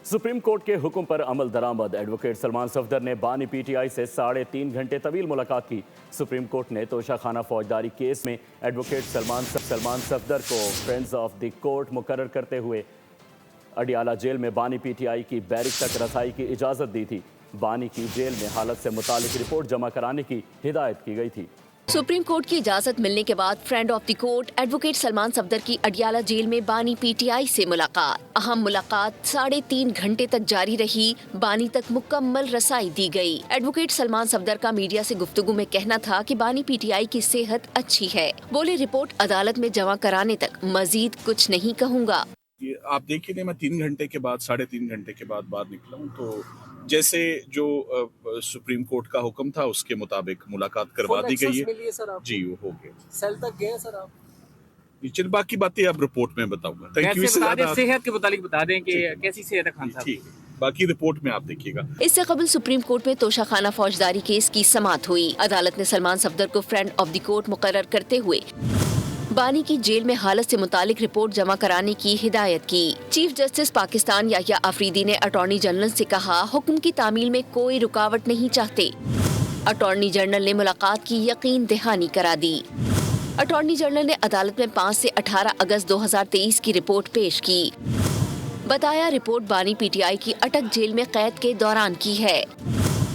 Supreme court के हुक्म पर अमल दरामद। एडवोकेट सलमान सफदर ने बानी पीटीआई से 3.5 घंटे तवील मुलाकात की। सुप्रीम कोर्ट ने तोशाखाना फौजदारी केस में एडवोकेट सलमान सफदर को फ्रेंड्स ऑफ द कोर्ट मुकर्रर करते हुए अडियाला जेल में बानी पीटीआई की बैरिक तक रसाई की इजाज़त दी थी। बानी की जेल में हालत से मुतालिक रिपोर्ट जमा कराने की हिदायत की गई थी। सुप्रीम कोर्ट की इजाजत मिलने के बाद friend of the court advocate Salman Safdar की अडियाला जेल में बानी पीटीआई से मुलाकात। अहम मुलाकात 3.5 घंटे तक जारी रही। बानी तक मुकम्मल रसाई दी गई। एडवोकेट सलमान सफदर का मीडिया से गुफ्तगू में कहना था कि बानी पीटीआई की सेहत अच्छी है। बोले, रिपोर्ट अदालत में जमा कराने तक मजीद कुछ नहीं कहूँगा। आप देखिए, मैं 3 घंटे के बाद 3.5 घंटे के बाद बाहर निकला हूँ, तो जैसे जो सुप्रीम कोर्ट का हुक्म था उसके मुताबिक मुलाकात करवा दी गई है। सर आप जी, वो हो गया। सेल तक गए सर आप? चल, बाकी बातें अब रिपोर्ट में बताऊंगा। Thank you. सेहत के मुतालिक बता दें कि कैसी सेहत है खान साहब? ठीक है, बाकी रिपोर्ट में आप देखिएगा। इससे कबल सुप्रीम कोर्ट में तोशाखाना फौजदारी केस की समाअत हुई। अदालत ने सलमान सफदर को फ्रेंड ऑफ द कोर्ट मुकर्रर करते हुए बानी की जेल में हालत से मुतालिक रिपोर्ट जमा कराने की हिदायत की। चीफ जस्टिस पाकिस्तान याहिया अफरीदी ने अटॉर्नी जनरल से कहा, हुक्म की तामील में कोई रुकावट नहीं चाहते। अटॉर्नी जनरल ने मुलाकात की यकीन दहानी करा दी। अटॉर्नी जनरल ने अदालत में 5 से 18 अगस्त 2023 की रिपोर्ट पेश की। बताया, रिपोर्ट बानी पीटीआई की अटक जेल में कैद के दौरान की है।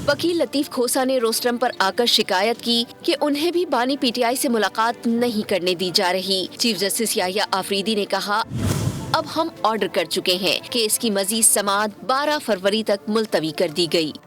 वकील लतीफ खोसा ने रोस्टरम पर आकर शिकायत की कि उन्हें भी बानी पीटीआई से मुलाकात नहीं करने दी जा रही। चीफ जस्टिस याहिया अफरीदी ने कहा, अब हम ऑर्डर कर चुके हैं कि इसकी मजीद समाअत 12 फरवरी तक मुलतवी कर दी गई।